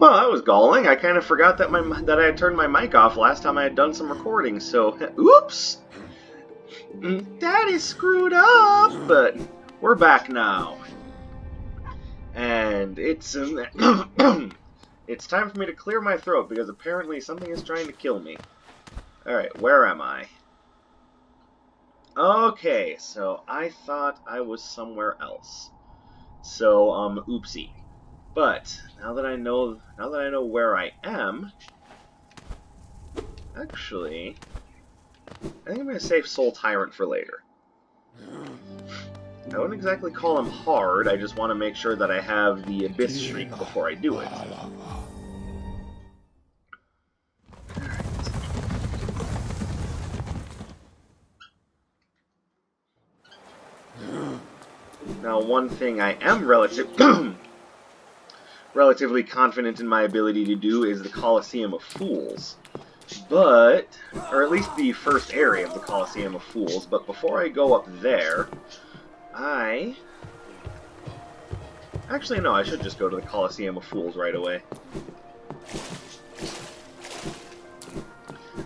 Well, that was galling. I kind of forgot that that I had turned my mic off last time I had done some recording, so oops! That is screwed up, but we're back now. And it's it's time for me to clear my throat because apparently something is trying to kill me. Alright, where am I? Okay, so I thought I was somewhere else. So, oopsie. But now that I know where I am, actually, I think I'm gonna save Soul Tyrant for later. I wouldn't exactly call him hard, I just want to make sure that I have the Abyss Shriek before I do it. Now, one thing I am relatively confident in my ability to do is the Colosseum of Fools. But, or at least the first area of the Colosseum of Fools, but before I go up there, actually, no, I should just go to the Colosseum of Fools right away.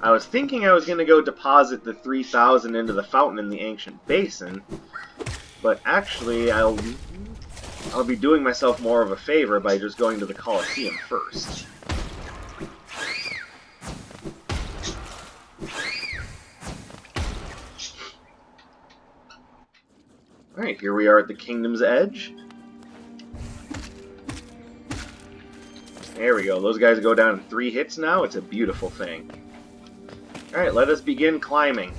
I was thinking I was going to go deposit the 3,000 into the fountain in the Ancient Basin, but actually, I'll be doing myself more of a favor by just going to the Colosseum first. Alright, here we are at the Kingdom's Edge. There we go. Those guys go down in 3 hits now. It's a beautiful thing. Alright, let us begin climbing.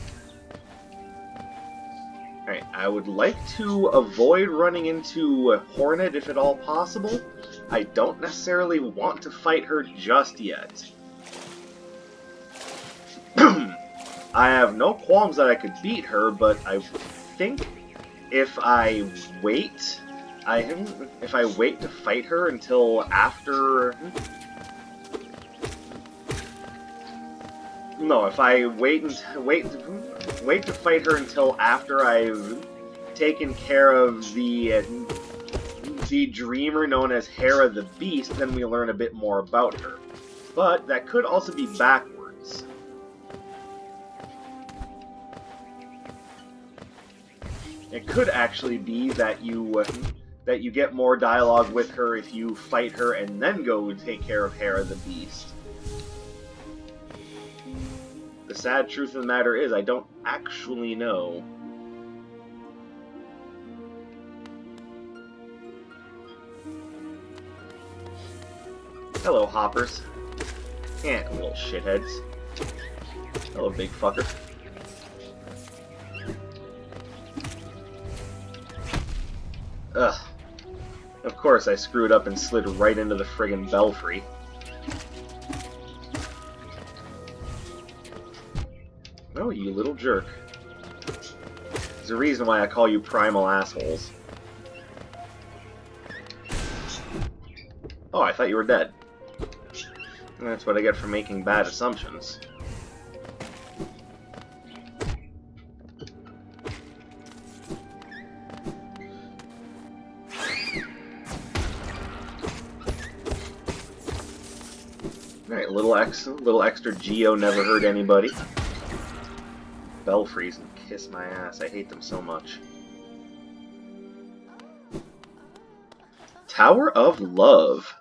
Alright, I would like to avoid running into Hornet if at all possible. I don't necessarily want to fight her just yet. I have no qualms that I could beat her, but I think if I wait to fight her until after... No, if I wait to fight her until after I've taken care of the dreamer known as Hera the Beast, then we learn a bit more about her. But that could also be backwards. It could actually be that you get more dialogue with her if you fight her and then go take care of Hera the Beast. The sad truth of the matter is, I don't actually know. Hello, hoppers. Little shitheads. Hello, big fucker. Ugh. Of course I screwed up and slid right into the friggin' belfry. Oh, you little jerk. There's a reason why I call you primal assholes. Oh, I thought you were dead. That's what I get for making bad assumptions. Alright, little extra Geo never hurt anybody. Belfries and kiss my ass. I hate them so much. Tower of Love.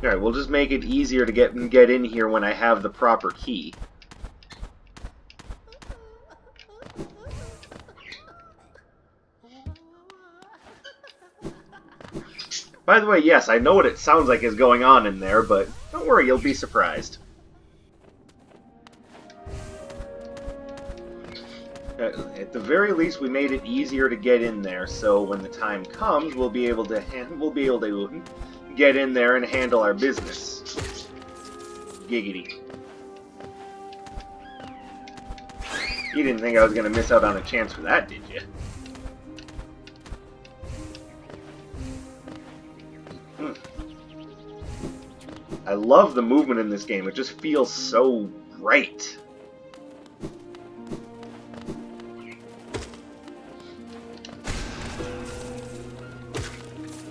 Alright, we'll just make it easier to get in here when I have the proper key. By the way, yes, I know what it sounds like is going on in there, but don't worry, you'll be surprised. At the very least, we made it easier to get in there, so when the time comes, we'll be able to get in there and handle our business. Giggity. You didn't think I was going to miss out on a chance for that, did you? I love the movement in this game. It just feels so right.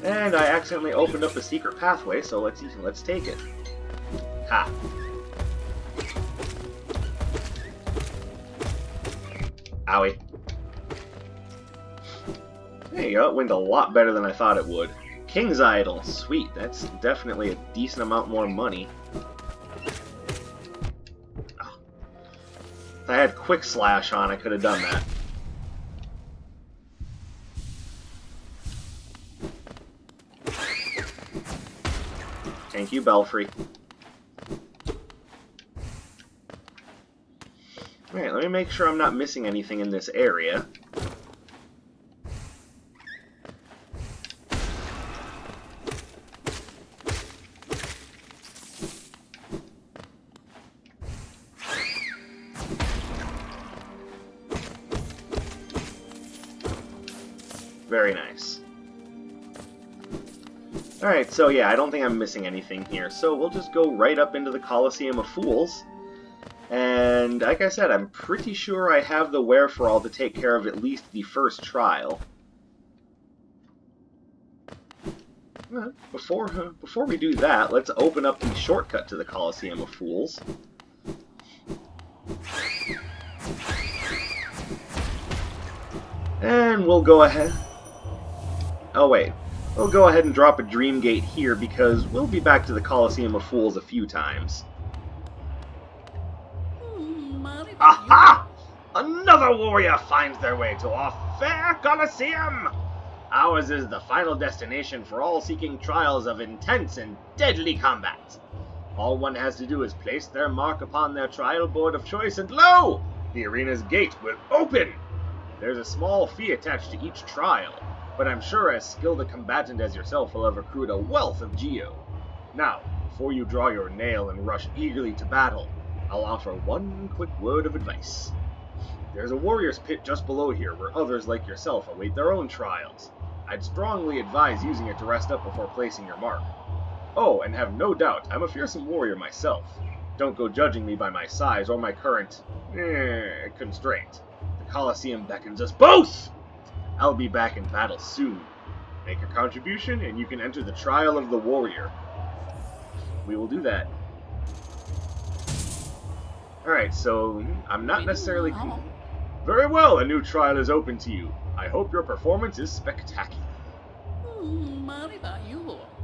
And I accidentally opened up a secret pathway, so let's take it. Ha. Owie. There you go, it went a lot better than I thought it would. King's Idol, sweet, that's definitely a decent amount more money. Oh. If I had Quick Slash on, I could have done that. Thank you, Belfry. Alright, let me make sure I'm not missing anything in this area. Very nice. Alright, so yeah, I don't think I'm missing anything here, so we'll just go right up into the Colosseum of Fools. And, like I said, I'm pretty sure I have the wherewithal to take care of at least the first trial. Before we do that, let's open up the shortcut to the Colosseum of Fools. And we'll go ahead... Oh wait, we'll go ahead and drop a Dream Gate here because we'll be back to the Colosseum of Fools a few times. Aha! Another warrior finds their way to our fair Colosseum! Ours is the final destination for all seeking trials of intense and deadly combat. All one has to do is place their mark upon their trial board of choice, and lo! The arena's gate will open! There's a small fee attached to each trial, but I'm sure as skilled a combatant as yourself will have accrued a wealth of geo. Now, before you draw your nail and rush eagerly to battle, I'll offer one quick word of advice. There's a warrior's pit just below here where others like yourself await their own trials. I'd strongly advise using it to rest up before placing your mark. Oh, and have no doubt, I'm a fearsome warrior myself. Don't go judging me by my size or my current, constraint. The Colosseum beckons us both! I'll be back in battle soon. Make a contribution and you can enter the trial of the warrior. We will do that. Alright, so I'm not necessarily... Very well, a new trial is open to you. I hope your performance is spectacular.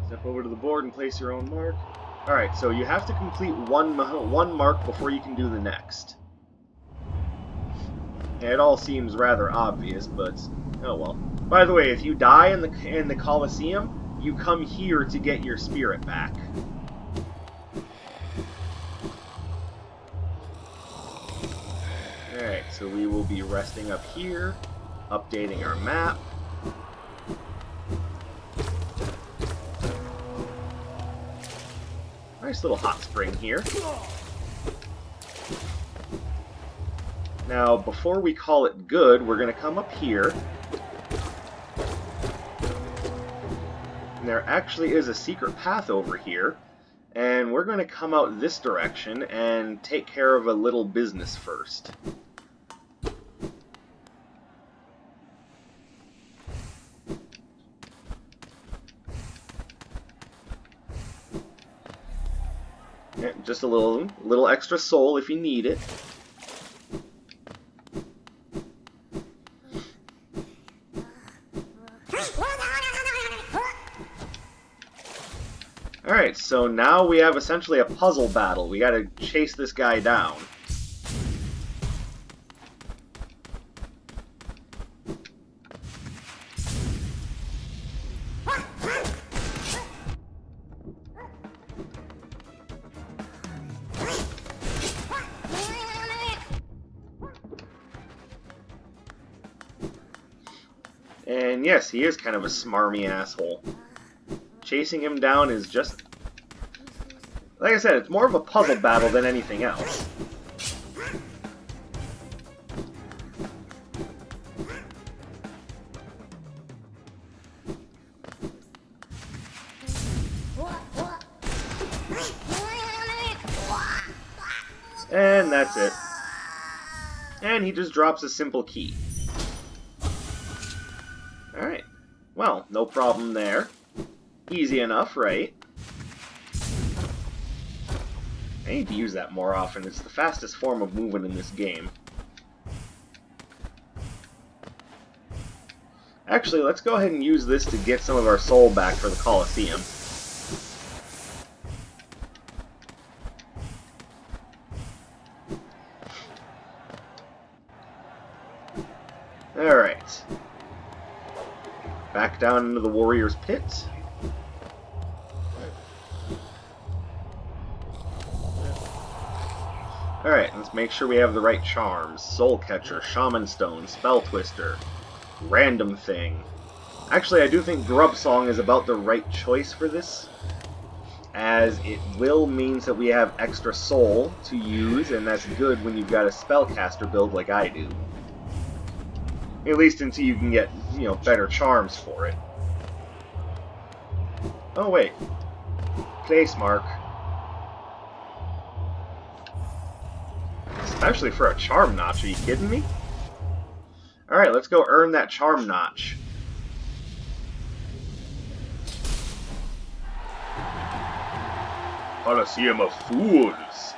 Step over to the board and place your own mark. Alright, so you have to complete one mark before you can do the next. It all seems rather obvious, but oh well. By the way, if you die in the Colosseum, you come here to get your spirit back. Alright, so we will be resting up here, updating our map. Nice little hot spring here. Now, before we call it good, we're going to come up here. And there actually is a secret path over here. And we're going to come out this direction and take care of a little business first. Yeah, just a little extra soul if you need it. Alright, so now we have essentially a puzzle battle. We gotta chase this guy down. And yes, he is kind of a smarmy asshole. Chasing him down is just... Like I said, it's more of a puzzle battle than anything else. And that's it. And he just drops a simple key. Alright. Well, no problem there. Easy enough, right? I need to use that more often. It's the fastest form of movement in this game. Actually, let's go ahead and use this to get some of our soul back for the Colosseum. Alright. Back down into the warrior's pit. Alright, let's make sure we have the right charms. Soul Catcher, Shaman Stone, Spell Twister, Random Thing. Actually, I do think Grub Song is about the right choice for this, as it will means that we have extra soul to use, and that's good when you've got a spellcaster build like I do. At least until you can get, better charms for it. Oh wait. Place mark. Especially for a charm notch, are you kidding me? Alright, let's go earn that charm notch. Colosseum of Fools.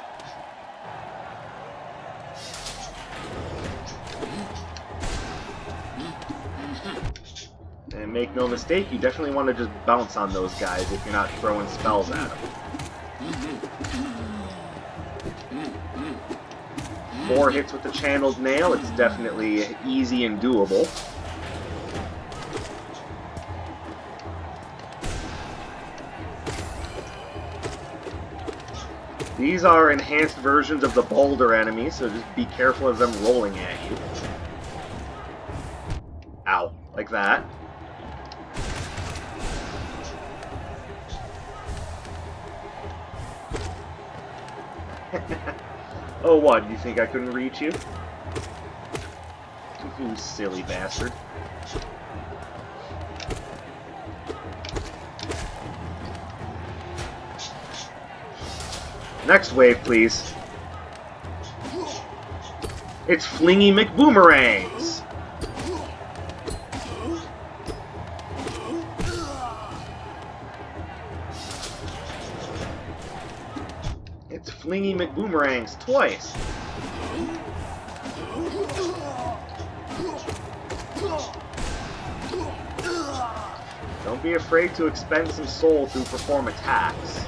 And make no mistake, you definitely want to just bounce on those guys if you're not throwing spells at them. 4 hits with the channeled nail, it's definitely easy and doable. These are enhanced versions of the boulder enemies, so just be careful of them rolling at you. Ow. Like that. Oh, what? You think I couldn't reach you? You silly bastard. Next wave, please. It's Flingy McBoomerangs! It's Flingy McBoomerangs twice. Don't be afraid to expend some soul to perform attacks.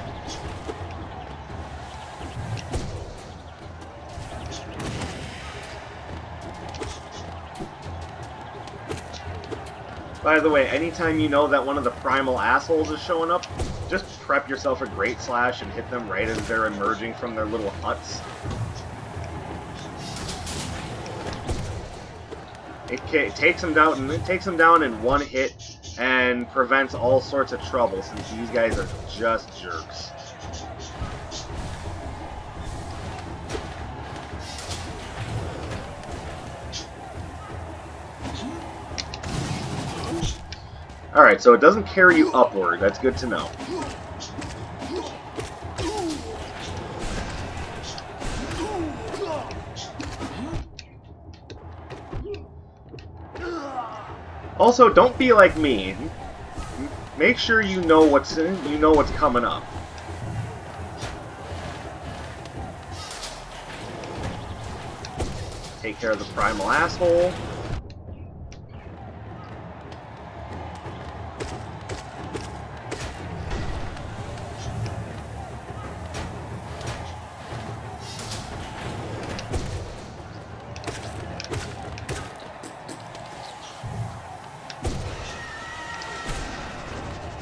By the way, anytime you know that one of the primal assholes is showing up, just prep yourself a Great Slash and hit them right as they're emerging from their little huts. It takes them down in one hit and prevents all sorts of trouble, since these guys are just jerks. Alright, so it doesn't carry you upward. That's good to know. Also, don't be like me. Make sure you know what's coming up. Take care of the primal asshole.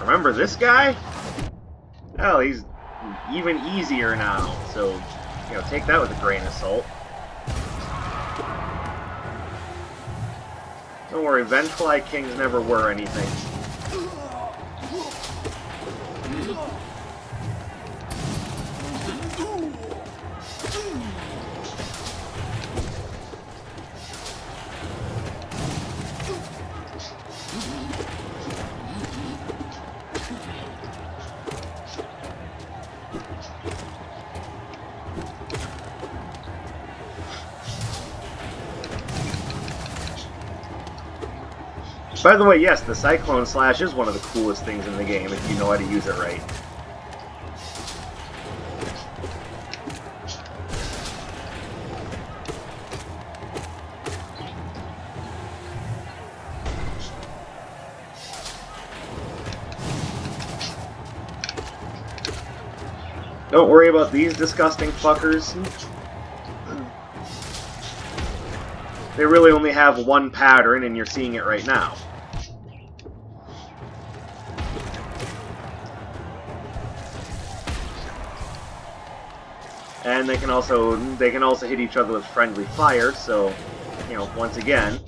Remember this guy? Oh, he's even easier now, so, take that with a grain of salt. Don't worry, Vengefly Kings never were anything. By the way, yes, the Cyclone Slash is one of the coolest things in the game if you know how to use it right. Don't worry about these disgusting fuckers. They really only have one pattern, and you're seeing it right now. And they can also hit each other with friendly fire, so, you know, once again,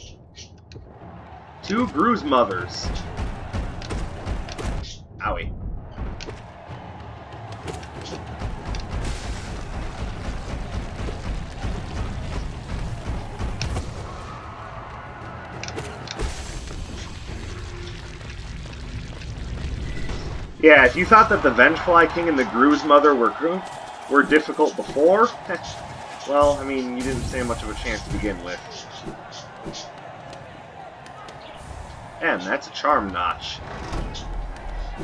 2 Bruise Mothers. Owie. Yeah, if you thought that the Vengefly King and the Gru's Mother were difficult before, well, I mean, you didn't stand much of a chance to begin with. And that's a Charm Notch.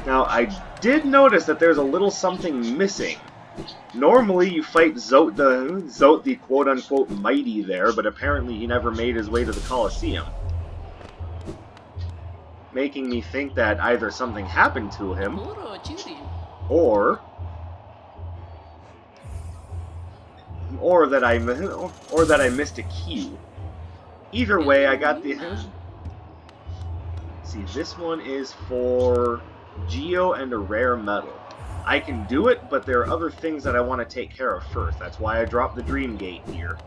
Now, I did notice that there's a little something missing. Normally, you fight Zote the quote-unquote mighty there, but apparently he never made his way to the Colosseum. Making me think that either something happened to him, or that I missed a cue. Either way, I got the... See, this one is for Geo and a rare metal. I can do it, but there are other things that I want to take care of first. That's why I dropped the Dream Gate here.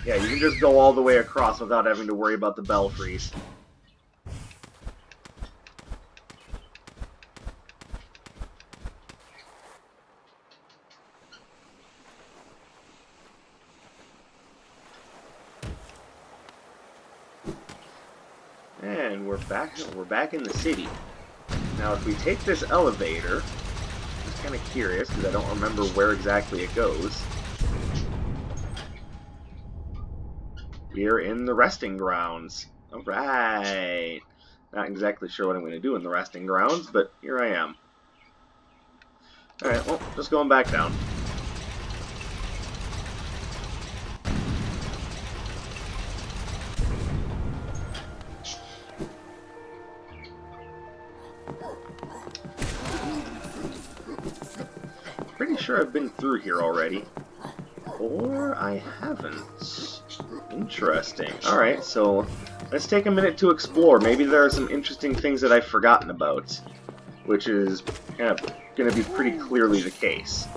Yeah, you can just go all the way across without having to worry about the Belfries. And we're back in the city. Now, if we take this elevator, I'm just kind of curious because I don't remember where exactly it goes. We're in the resting grounds. Alright. Not exactly sure what I'm going to do in the resting grounds, but here I am. Alright, well, just going back down. Pretty sure I've been through here already. Or I haven't. Interesting. Alright, so let's take a minute to explore. Maybe there are some interesting things that I've forgotten about, which is going to be pretty clearly the case.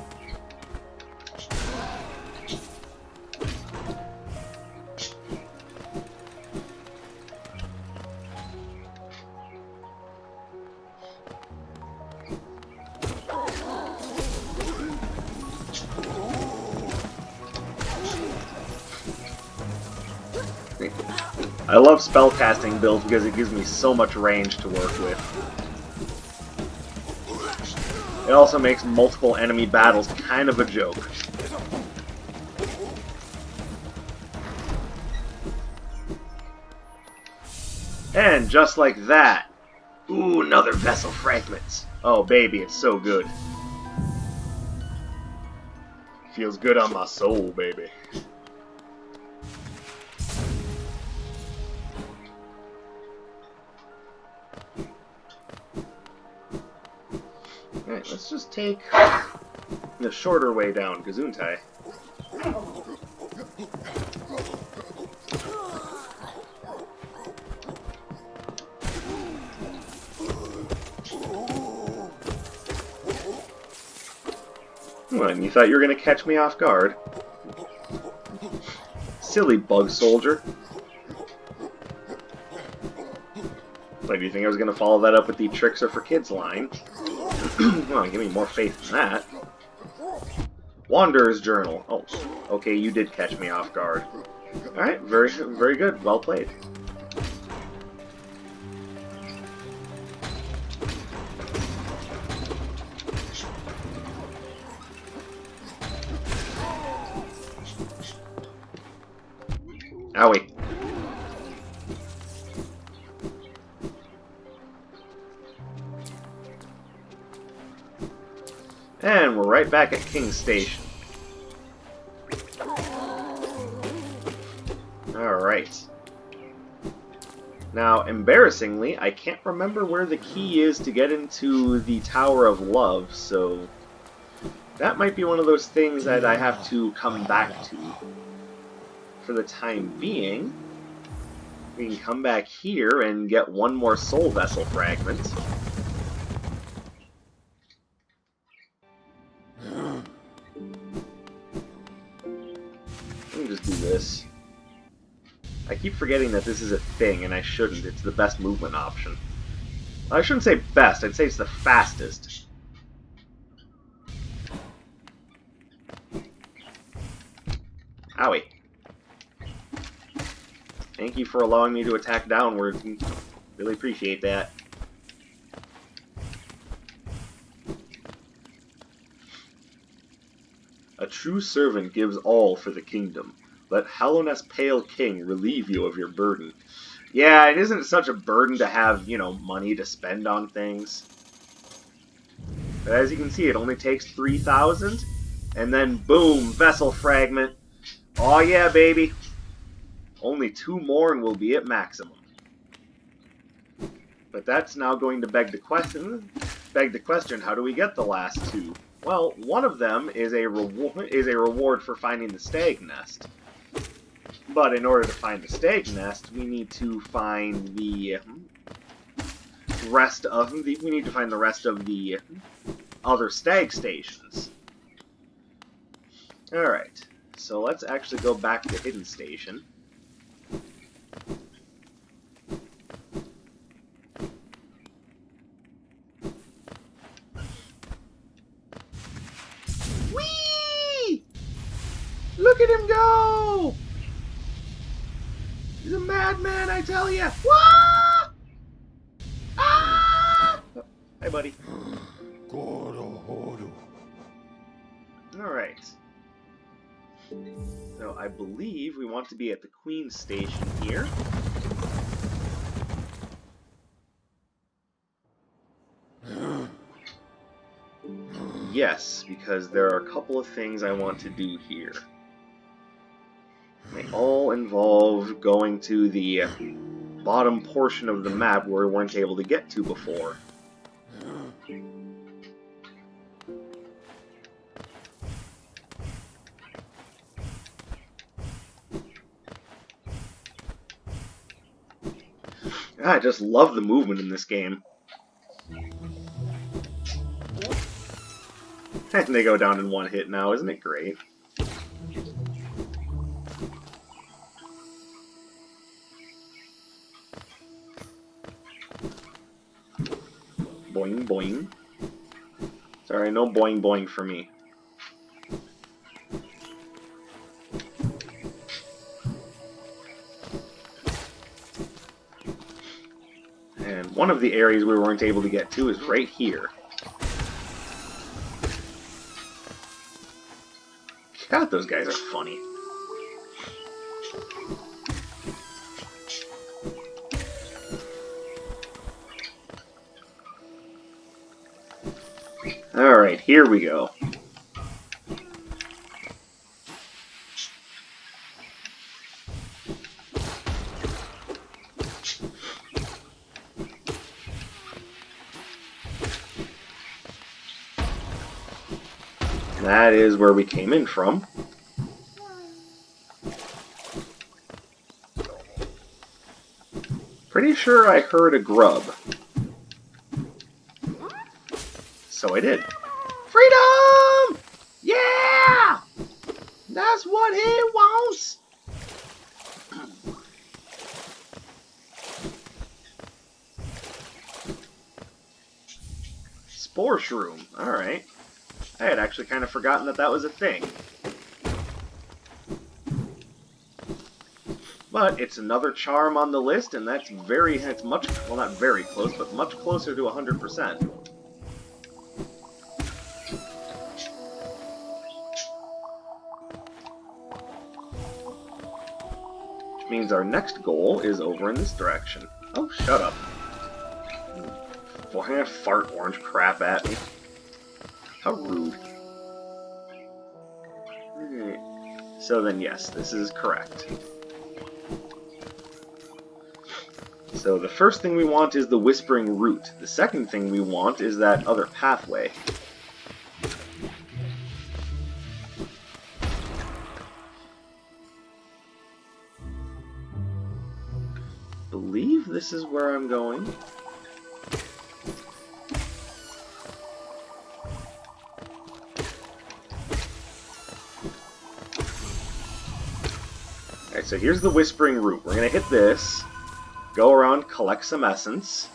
I love spellcasting builds because it gives me so much range to work with. It also makes multiple enemy battles kind of a joke. And just like that, ooh, another vessel fragment. Oh baby, it's so good. Feels good on my soul, baby. Alright, let's just take the shorter way down, Gesundheit. What, you thought you were going to catch me off guard? Silly bug soldier. Like, do you think I was going to follow that up with the tricks are for kids line? Come on, give me more faith than that. Wanderer's Journal. Oh, okay, you did catch me off guard. Alright, very, very good. Well played. Owie. And we're right back at King's Station. Alright. Now, embarrassingly, I can't remember where the key is to get into the Tower of Love, so that might be one of those things that I have to come back to. For the time being, we can come back here and get one more soul vessel fragment. Let me just do this. I keep forgetting that this is a thing, and I shouldn't. It's the best movement option. I shouldn't say best, I'd say it's the fastest. Owie. Thank you for allowing me to attack downward. Really appreciate that. A true servant gives all for the kingdom. Let Hallownest Pale King relieve you of your burden. Yeah, it isn't such a burden to have, you know, money to spend on things. But as you can see, it only takes 3,000, and then boom, vessel fragment. Oh yeah, baby. Only 2 more and we'll be at maximum. But that's now going to beg the question, how do we get the last 2? Well, one of them is a reward for finding the stag nest. But in order to find the stag nest, we need to find the rest of the other stag stations. Alright, so let's actually go back to Hidden Station. Whee! Look at him go! He's a madman, I tell ya! Wah! Ah! Oh, hi, buddy. Alright. So I believe we want to be at the Queen's Station here. Yes, because there are a couple of things I want to do here. They all involve going to the bottom portion of the map where we weren't able to get to before. I just love the movement in this game. And they go down in one hit now, isn't it great? Boing boing. Sorry, no boing boing for me. And one of the areas we weren't able to get to is right here. God, those guys are funny. Alright, here we go. That is where we came in from. Pretty sure I heard a grub. So I did. Freedom! Yeah! That's what he wants! Spore Shroom. Alright. I had actually kind of forgotten that that was a thing. But it's another charm on the list, and that's much, well, not very close, but much closer to 100%. Which means our next goal is over in this direction. Oh, shut up. Boy, fart orange crap at me. How rude. Alright. So then, yes, this is correct. So the first thing we want is the Whispering Root. The second thing we want is that other pathway. I believe this is where I'm going. Alright, so here's the Whispering Root. We're going to hit this, go around, collect some essence.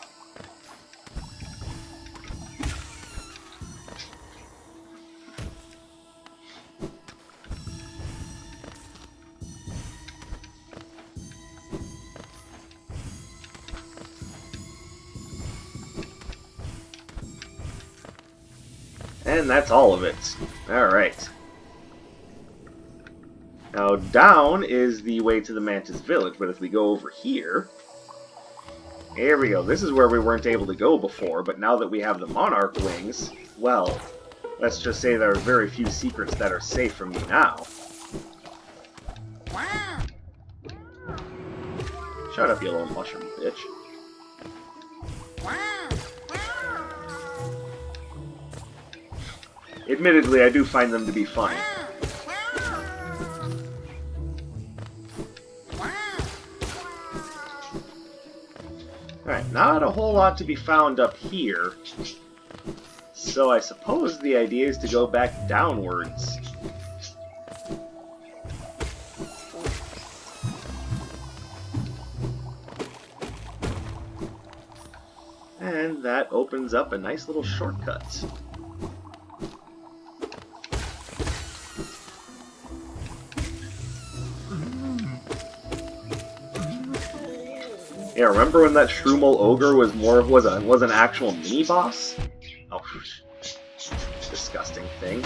And that's all of it. Alright. Now, down is the way to the Mantis Village, but if we go over here... Here we go. This is where we weren't able to go before, but now that we have the Monarch Wings, well, let's just say there are very few secrets that are safe from me now. Shut up, you little mushroom bitch. Admittedly, I do find them to be funny. Alright, not a whole lot to be found up here. So I suppose the idea is to go back downwards. And that opens up a nice little shortcut. Yeah, remember when that Shroomal Ogre was an actual mini-boss? Oh, disgusting thing.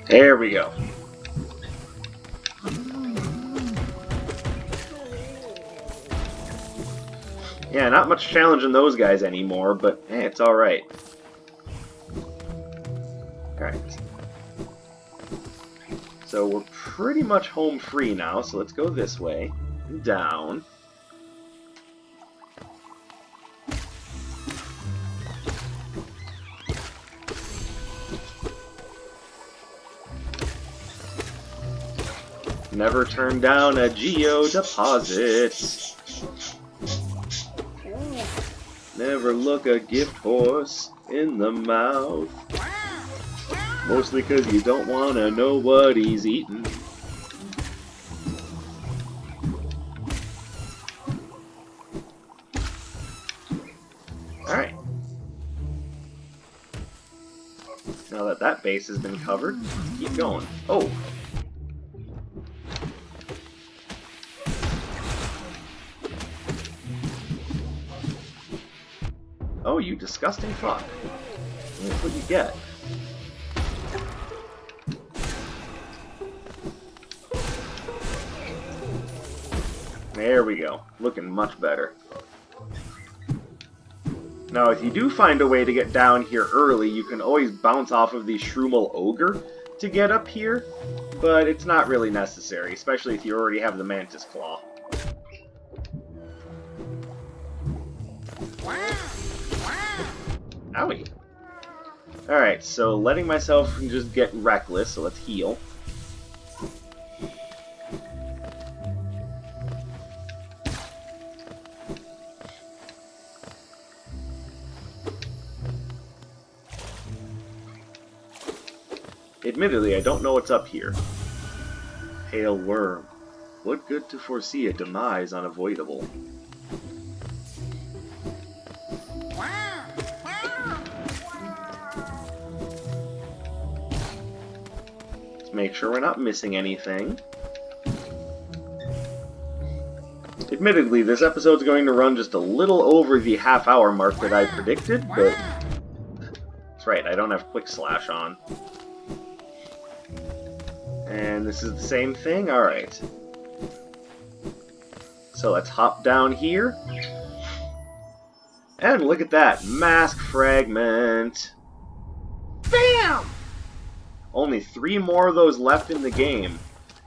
There we go. Yeah, not much challenging those guys anymore, but it's alright. Alright. So we're pretty much home free now, so let's go this way. Down. Never turn down a geo deposit. Never look a gift horse in the mouth. Mostly 'cause you don't want to know what he's eating. Alright. Now that that base has been covered, let's keep going. Oh! Oh, you disgusting fuck. That's what you get. There we go. Looking much better. Now, if you do find a way to get down here early, you can always bounce off of the Shroomal Ogre to get up here, but it's not really necessary, especially if you already have the Mantis Claw. Owie. Alright, so letting myself just get reckless, so let's heal. Admittedly, I don't know what's up here. Pale worm. What good to foresee a demise unavoidable? make sure we're not missing anything. Admittedly, this episode's going to run just a little over the half-hour mark that I predicted, but that's right, I don't have Quick Slash on. And this is the same thing? Alright. So let's hop down here. And look at that, Mask Fragment! Bam! Only 3 more of those left in the game.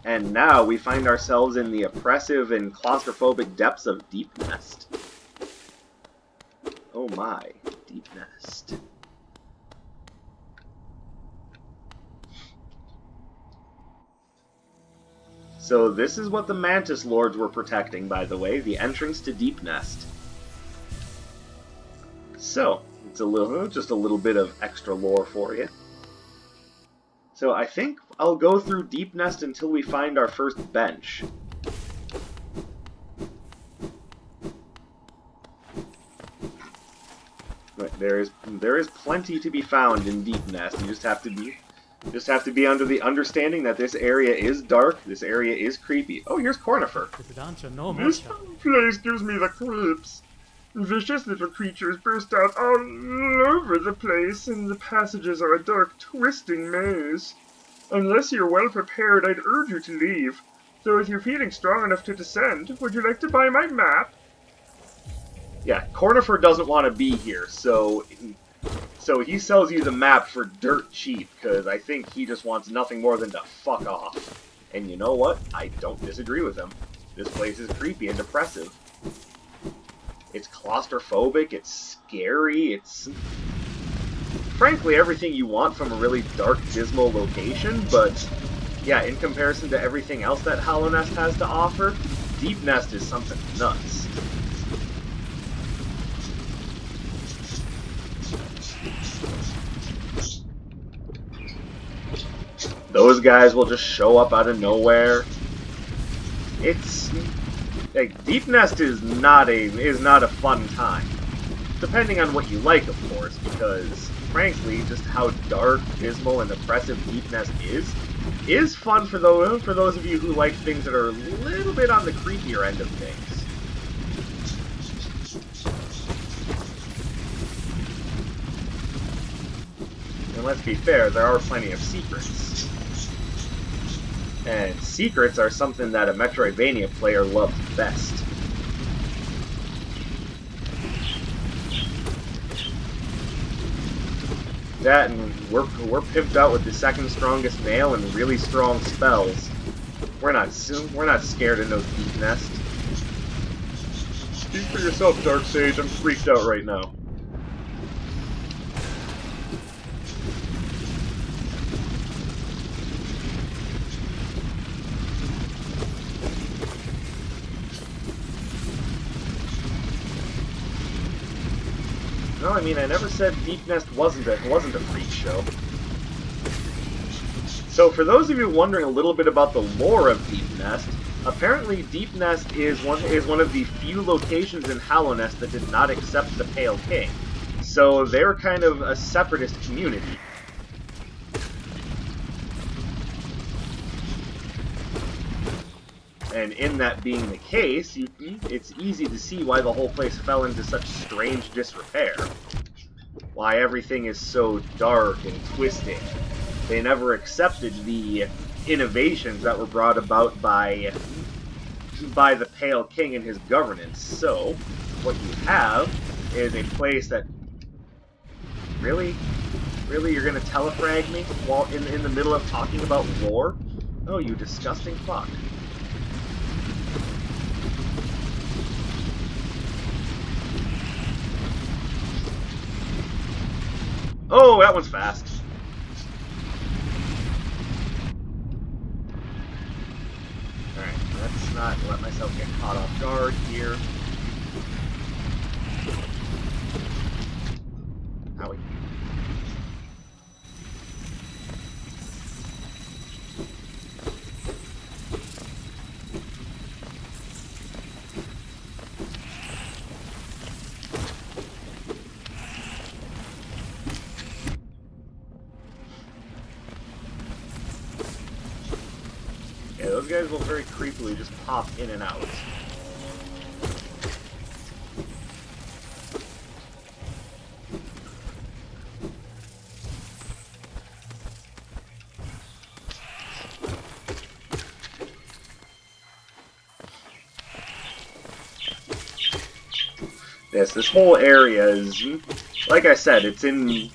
And now we find ourselves in the oppressive and claustrophobic depths of Deep Nest. Oh my, Deep Nest. So this is what the Mantis Lords were protecting, by the way, the entrance to Deep Nest. So, it's just a little bit of extra lore for you. So I think I'll go through Deep Nest until we find our first bench. But there is plenty to be found in Deep Nest. You just have to be under the understanding that this area is dark, this area is creepy. Oh, here's Cornifer. This place gives me the creeps. Vicious little creatures burst out all over the place, and the passages are a dark, twisting maze. Unless you're well prepared, I'd urge you to leave. Though if you're feeling strong enough to descend, would you like to buy my map? Yeah, Cornifer doesn't want to be here, so he sells you the map for dirt cheap, because I think he just wants nothing more than to fuck off. And you know what? I don't disagree with him. This place is creepy and depressive. It's claustrophobic, it's scary, it's frankly everything you want from a really dark, dismal location, but yeah, in comparison to everything else that Hallownest has to offer, Deep Nest is something nuts. Those guys will just show up out of nowhere. It's like, Deep Nest is not a fun time. Depending on what you like, of course, because frankly, just how dark, dismal, and oppressive Deep Nest is fun for those of you who like things that are a little bit on the creepier end of things. And let's be fair, there are plenty of secrets. And secrets are something that a Metroidvania player loves best. That, and we're pimped out with the second strongest nail and really strong spells. We're not scared in no Deep Nest. Speak for yourself, Darksage. I'm freaked out right now. No, I mean, I never said Deep Nest wasn't a freak show. So, for those of you wondering a little bit about the lore of Deep Nest, apparently Deep Nest is one of the few locations in Hallownest that did not accept the Pale King. So they're kind of a separatist community. And in that being the case, it's easy to see why the whole place fell into such strange disrepair. Why everything is so dark and twisted. They never accepted the innovations that were brought about by the Pale King and his governance. So, what you have is a place that... Really? Really? You're gonna telefrag me while in the middle of talking about lore? Oh, you disgusting fuck. Oh, that one's fast. Alright, let's not let myself get caught off guard here. Howie. those guys will very creepily just pop in and out. This whole area is, like I said, it's in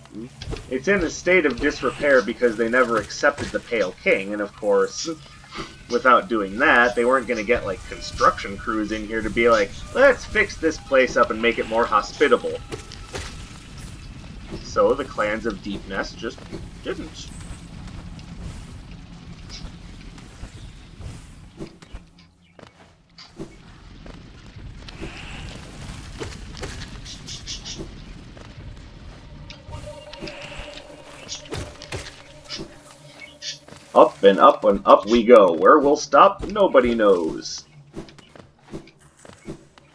a state of disrepair because they never accepted the Pale King, and of course, without doing that, they weren't going to get, like, construction crews in here to be like, let's fix this place up and make it more hospitable. So the clans of Deepnest just didn't. Up and up and up we go. Where we'll stop, nobody knows.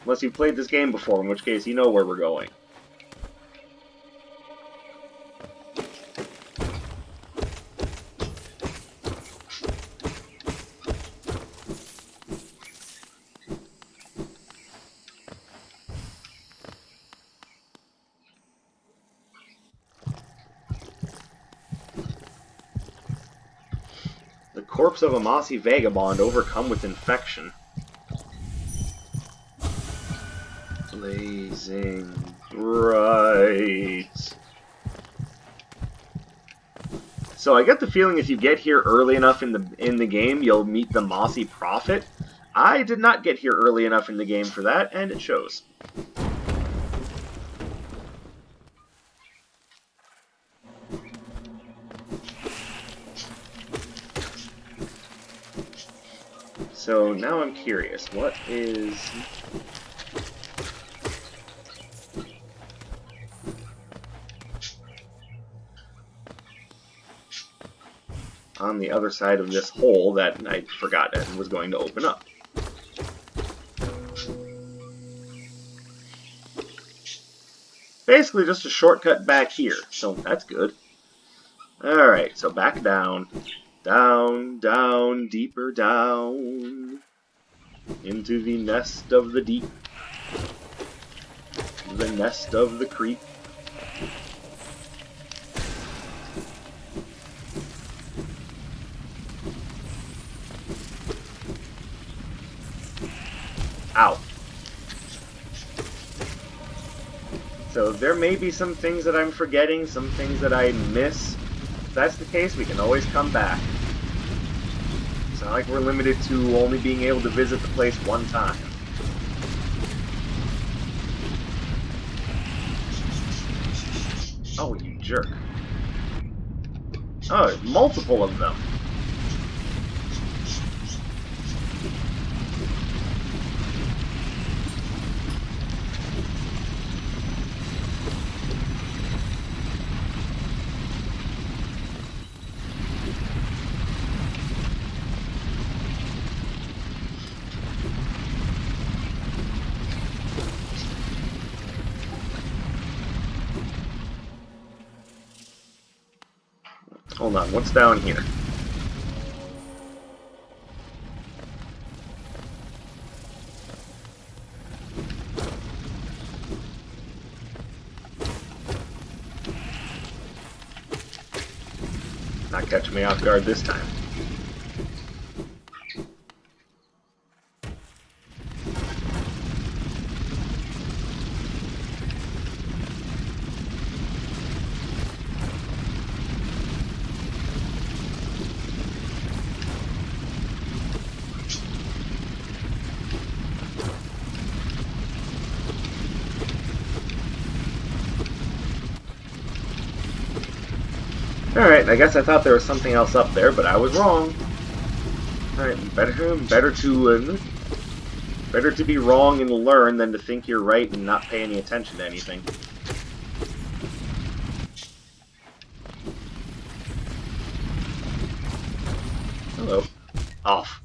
Unless you've played this game before, in which case you know where we're going. The corpse of a mossy vagabond overcome with infection. Blazing bright. So I get the feeling if you get here early enough in the game, you'll meet the Mossy Prophet. I did not get here early enough in the game for that, and it shows. So now I'm curious, what is... on the other side of this hole that I forgot and was going to open up. Basically just a shortcut back here, so that's good. Alright, so back down. Down, down, deeper down. Into the nest of the deep. The nest of the creep. Ow. So there may be some things that I'm forgetting, some things that I miss. If that's the case, we can always come back. It's not like we're limited to only being able to visit the place one time. Oh, you jerk. Oh, there's multiple of them. Hold on, what's down here? Not catching me off guard this time. Alright, I guess I thought there was something else up there, but I was wrong. Alright, better to be wrong and learn than to think you're right and not pay any attention to anything. Hello. Off.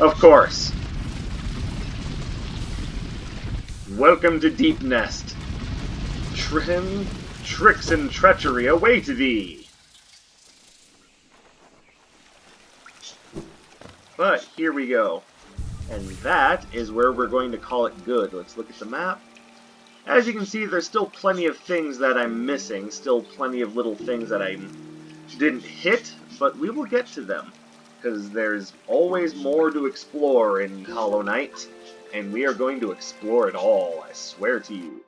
Of course. Welcome to Deepnest. Tricks and treachery await thee. But here we go. And that is where we're going to call it good. Let's look at the map. As you can see, there's still plenty of things that I'm missing, still plenty of little things that I didn't hit, but we will get to them. Because there's always more to explore in Hollow Knight, and we are going to explore it all, I swear to you.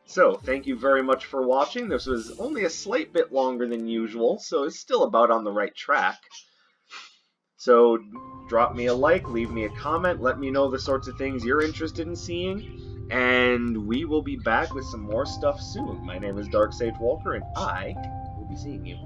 So, thank you very much for watching. This was only a slight bit longer than usual, so it's still about on the right track. So, drop me a like, leave me a comment, let me know the sorts of things you're interested in seeing, and we will be back with some more stuff soon. My name is Dark Sage Walker, and I will be seeing you